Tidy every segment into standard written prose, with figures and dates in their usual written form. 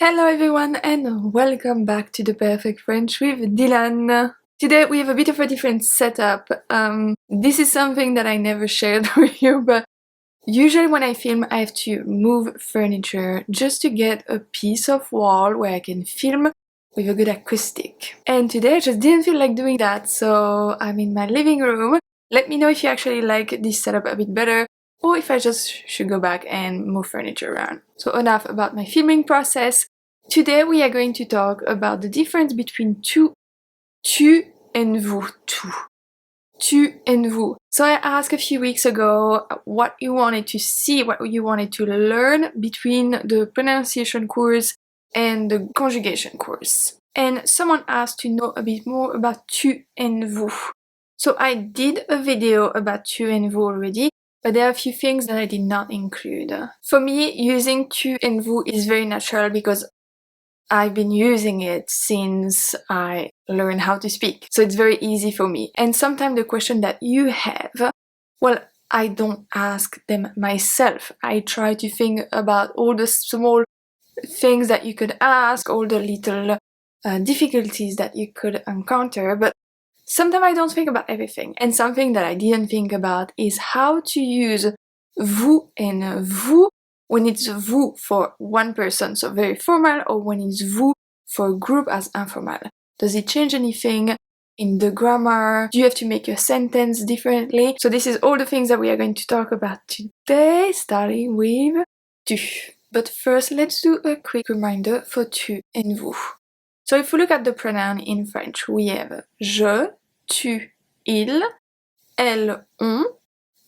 Hello everyone and welcome back to The Perfect French with DYlane. Today we have a bit of a different setup. This is something that I never shared with you, but usually when I film I have to move furniture just to get a piece of wall where I can film with a good acoustic. And today I just didn't feel like doing that, so I'm in my living room. Let me know if you actually like this setup a bit better, or if I just should go back and move furniture around. So enough about my filming process. Today we are going to talk about the difference between tu and vous. Tu and vous. So I asked a few weeks ago what you wanted to see, what you wanted to learn between the pronunciation course and the conjugation course. And someone asked to know a bit more about tu and vous. So I did a video about tu and vous already, but there are a few things that I did not include. For me, using tu and vous is very natural because I've been using it since I learned how to speak, so it's very easy for me. And sometimes the question that you have, well, I don't ask them myself. I try to think about all the small things that you could ask, all the little difficulties that you could encounter, but sometimes I don't think about everything. And something that I didn't think about is how to use vous and vous when it's vous for one person, so very formal, or when it's vous for a group as informal. Does it change anything in the grammar? Do you have to make your sentence differently? So this is all the things that we are going to talk about today, starting with tu. But first, let's do a quick reminder for tu and vous. So if we look at the pronoun in French, we have je, tu, il, elle, on,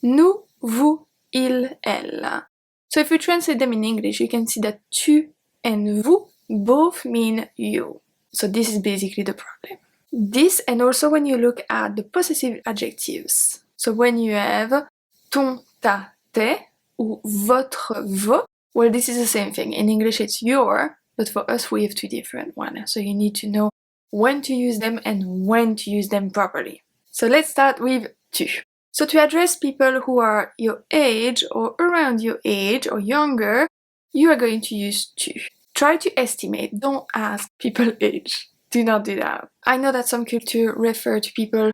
nous, vous, il, elle. So if we translate them in English, you can see that tu and vous both mean you. So this is basically the problem. This, and also when you look at the possessive adjectives. So when you have ton, ta, tes, ou votre, vos, well, this is the same thing. In English it's your, but for us we have two different ones. So you need to know when to use them and when to use them properly. So let's start with tu. So to address people who are your age or around your age or younger, you are going to use tu. Try to estimate, don't ask people age. Do not do that. I know that some cultures refer to people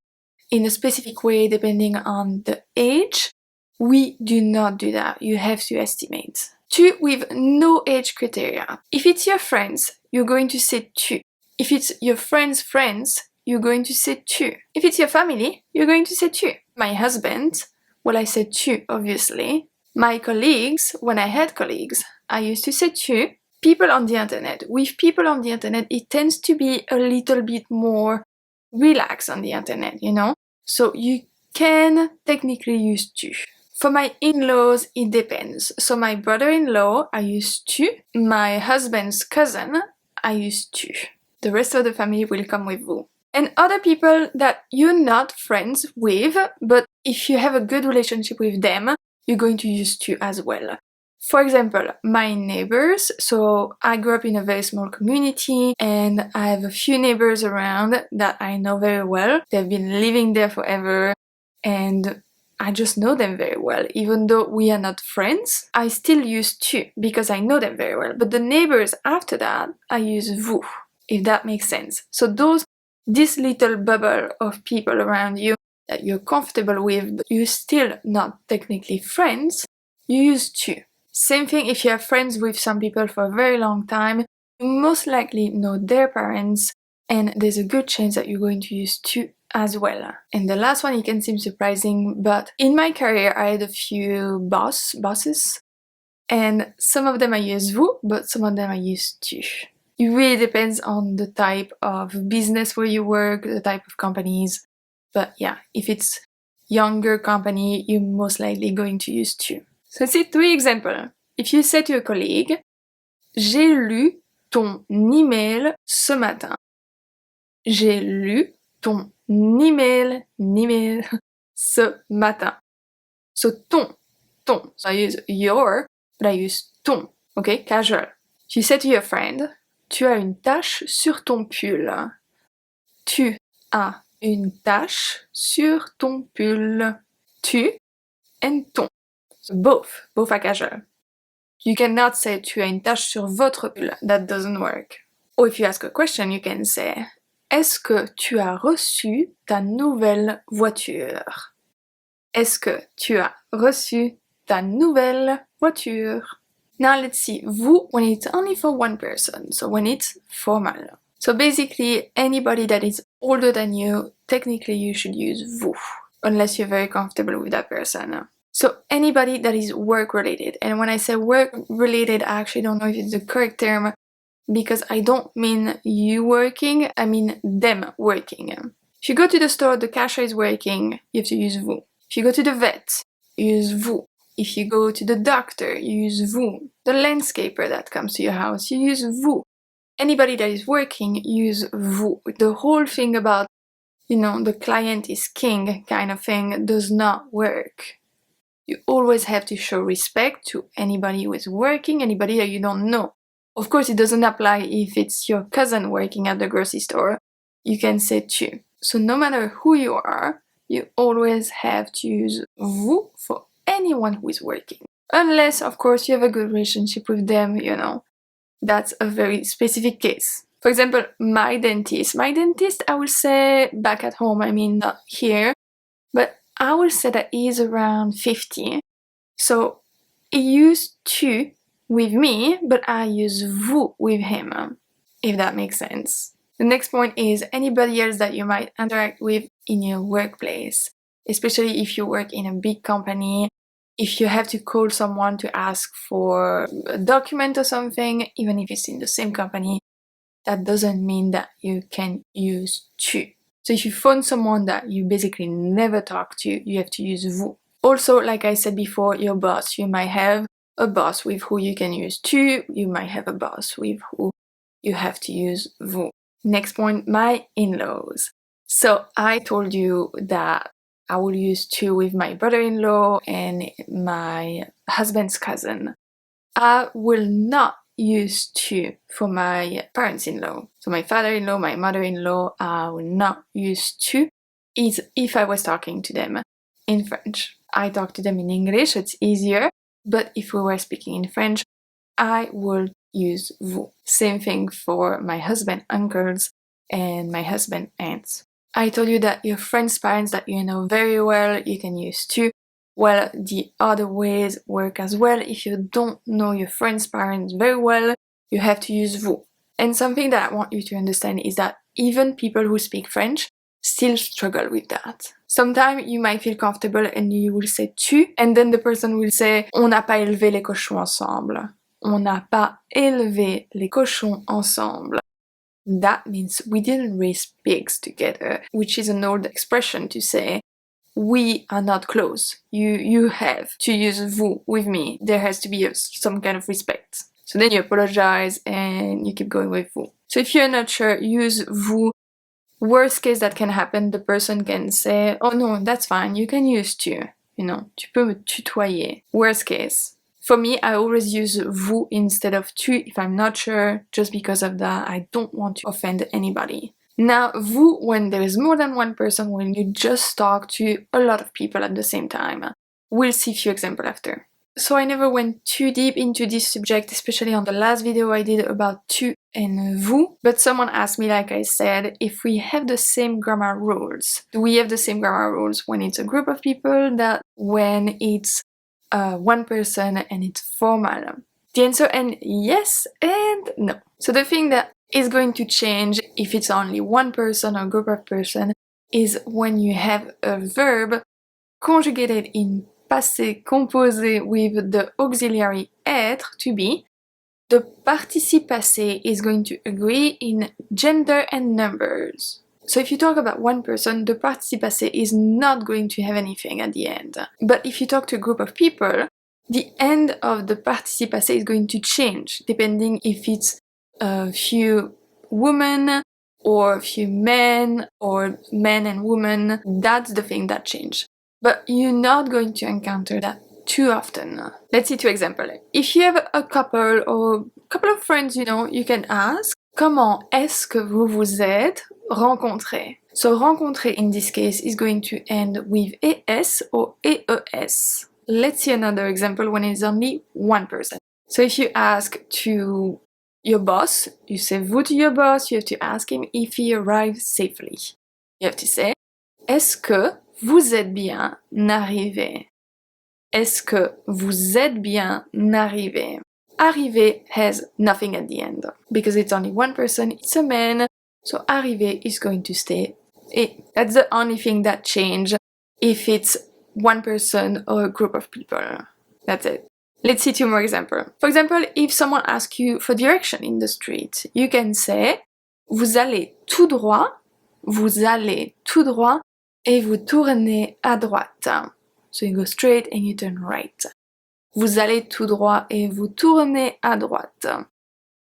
in a specific way depending on the age. We do not do that. You have to estimate. Tu with no age criteria. If it's your friends, you're going to say tu. If it's your friends' friends, you're going to say tu. If it's your family, you're going to say tu. My husband, well, I said tu, obviously. My colleagues, when I had colleagues, I used to say tu. People on the internet. With people on the internet, it tends to be a little bit more relaxed on the internet, you know? So you can technically use tu. For my in-laws, it depends. So my brother-in-law, I use tu. My husband's cousin, I use tu. The rest of the family will come with vous. And other people that you're not friends with, but if you have a good relationship with them, you're going to use tu as well. For example, my neighbors, so I grew up in a very small community and I have a few neighbors around that I know very well. They've been living there forever and I just know them very well. Even though we are not friends, I still use tu because I know them very well. But the neighbors after that, I use vous, if that makes sense. So this little bubble of people around you that you're comfortable with, but you're still not technically friends, you use tu. Same thing if you are friends with some people for a very long time, you most likely know their parents, and there's a good chance that you're going to use tu as well. And the last one, it can seem surprising, but in my career I had a few bosses, and some of them I use vous, but some of them I use tu. It really depends on the type of business where you work, the type of companies. But yeah, if it's younger company, you're most likely going to use tu. So let's see 3 examples. If you say to a colleague, j'ai lu ton email ce matin. J'ai lu ton email ce matin. So ton. So I use your, but I use ton. Okay, casual. If you say to your friend, tu as une tache sur ton pull. Tu as une tache sur ton pull. Tu and ton. So both are casual. You cannot say tu as une tache sur votre pull. That doesn't work. Or if you ask a question, you can say est-ce que tu as reçu ta nouvelle voiture? Est-ce que tu as reçu ta nouvelle voiture? Now let's see, vous when it's only for one person, so when it's formal. So basically, anybody that is older than you, technically you should use vous, unless you're very comfortable with that person. So anybody that is work-related, and when I say work-related, I actually don't know if it's the correct term, because I don't mean you working, I mean them working. If you go to the store, the cashier is working, you have to use vous. If you go to the vet, you use vous. If you go to the doctor, you use vous. The landscaper that comes to your house, you use vous. Anybody that is working, use vous. The whole thing about, the client is king kind of thing does not work. You always have to show respect to anybody who is working, anybody that you don't know. Of course, it doesn't apply if it's your cousin working at the grocery store. You can say tu. So no matter who you are, you always have to use vous for anyone who is working. Unless, of course, you have a good relationship with them, That's a very specific case. For example, my dentist. My dentist, I will say back at home, I mean not here, but I will say that he is around 50. So he used tu with me, but I use vous with him, if that makes sense. The next point is anybody else that you might interact with in your workplace, especially if you work in a big company, if you have to call someone to ask for a document or something, even if it's in the same company, that doesn't mean that you can use tu. So if you phone someone that you basically never talk to, you have to use vous. Also, like I said before, your boss, you might have a boss with who you can use tu, you might have a boss with who you have to use vous. Next point, my in-laws. So I told you that I will use tu with my brother-in-law and my husband's cousin. I will not use tu for my parents-in-law. So my father-in-law, my mother-in-law, I will not use tu if I was talking to them in French. I talk to them in English, so it's easier, but if we were speaking in French, I would use vous. Same thing for my husband uncles and my husband aunts. I told you that your friend's parents that you know very well, you can use tu. Well, the other ways work as well. If you don't know your friend's parents very well, you have to use vous. And something that I want you to understand is that even people who speak French still struggle with that. Sometimes you might feel comfortable and you will say tu, and then the person will say on n'a pas élevé les cochons ensemble. On n'a pas élevé les cochons ensemble. That means we didn't raise pigs together, which is an old expression to say we are not close. You have to use vous with me. There has to be some kind of respect. So then you apologize and you keep going with vous. So if you're not sure, use vous. Worst case that can happen, the person can say, oh no, that's fine, you can use tu. Tu peux me tutoyer. Worst case. For me, I always use vous instead of tu if I'm not sure, just because of that. I don't want to offend anybody. Now, vous, when there is more than one person, when you just talk to a lot of people at the same time. We'll see a few examples after. So I never went too deep into this subject, especially on the last video I did about tu and vous, but someone asked me, like I said, if we have the same grammar rules. Do we have the same grammar rules when it's a group of people that when it's one person and it's formal? The answer is yes and no. So the thing that is going to change if it's only one person or group of person is when you have a verb conjugated in passé composé with the auxiliary être, to be, the participe passé is going to agree in gender and numbers. So if you talk about one person, the participe passé is not going to have anything at the end. But if you talk to a group of people, the end of the participe passé is going to change, depending if it's a few women or a few men or men and women. That's the thing that changes. But you're not going to encounter that too often. Let's see two examples. If you have a couple or a couple of friends, you can ask, comment est-ce que vous vous êtes rencontrés? So rencontrer in this case is going to end with es or ees. Let's see another example when it's only one person. So if you ask to your boss, you say vous to your boss, you have to ask him if he arrived safely. You have to say, est-ce que vous êtes bien arrivé? Est-ce que vous êtes bien arrivé? Arrivé has nothing at the end because it's only one person, it's a man, so arrivé is going to stay. That's the only thing that changes if it's one person or a group of people. That's it. Let's see two more examples. For example, if someone asks you for direction in the street, you can say vous allez tout droit, et vous tournez à droite. So you go straight and you turn right. Vous allez tout droit et vous tournez à droite.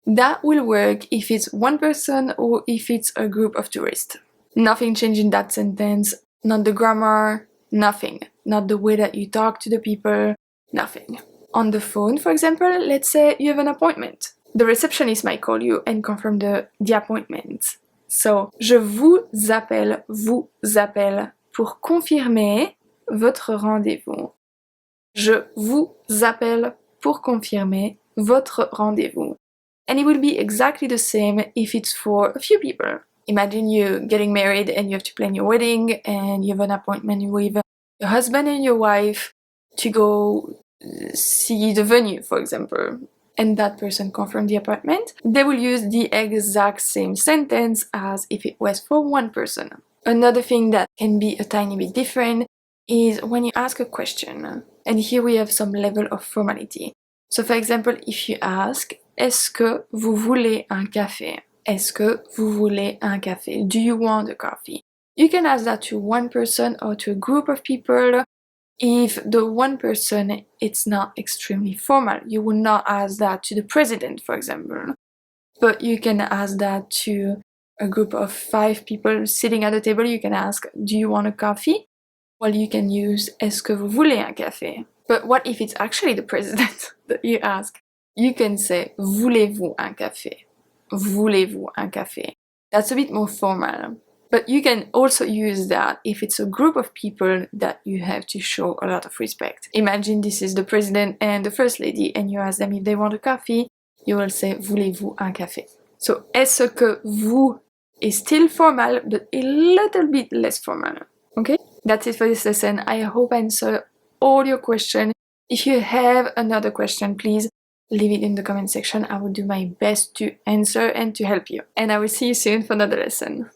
That will work if it's one person or if it's a group of tourists. Nothing changed in that sentence, not the grammar, nothing. Not the way that you talk to the people, nothing. On the phone, for example, let's say you have an appointment. The receptionist might call you and confirm the appointment. So, je vous appelle pour confirmer votre rendez-vous. Je vous appelle pour confirmer votre rendez-vous. And it will be exactly the same if it's for a few people. Imagine you getting married and you have to plan your wedding and you have an appointment with your husband and your wife to go see the venue, for example, and that person confirmed the appointment. They will use the exact same sentence as if it was for one person. Another thing that can be a tiny bit different is when you ask a question, and here we have some level of formality. So for example, if you ask, est-ce que vous voulez un café? Est-ce que vous voulez un café? Do you want a coffee? You can ask that to one person or to a group of people. If the one person, it's not extremely formal. You would not ask that to the president, for example. But you can ask that to a group of 5 people sitting at the table. You can ask, do you want a coffee? Well, you can use, est-ce que vous voulez un café? But what if it's actually the president that you ask? You can say, voulez-vous un café? Voulez-vous un café? That's a bit more formal. But you can also use that if it's a group of people that you have to show a lot of respect. Imagine this is the president and the first lady and you ask them if they want a coffee, you will say voulez-vous un café? So est-ce que vous is still formal but a little bit less formal. Okay? That's it for this lesson. I hope I answered all your questions. If you have another question, please leave it in the comment section. I will do my best to answer and to help you. And I will see you soon for another lesson.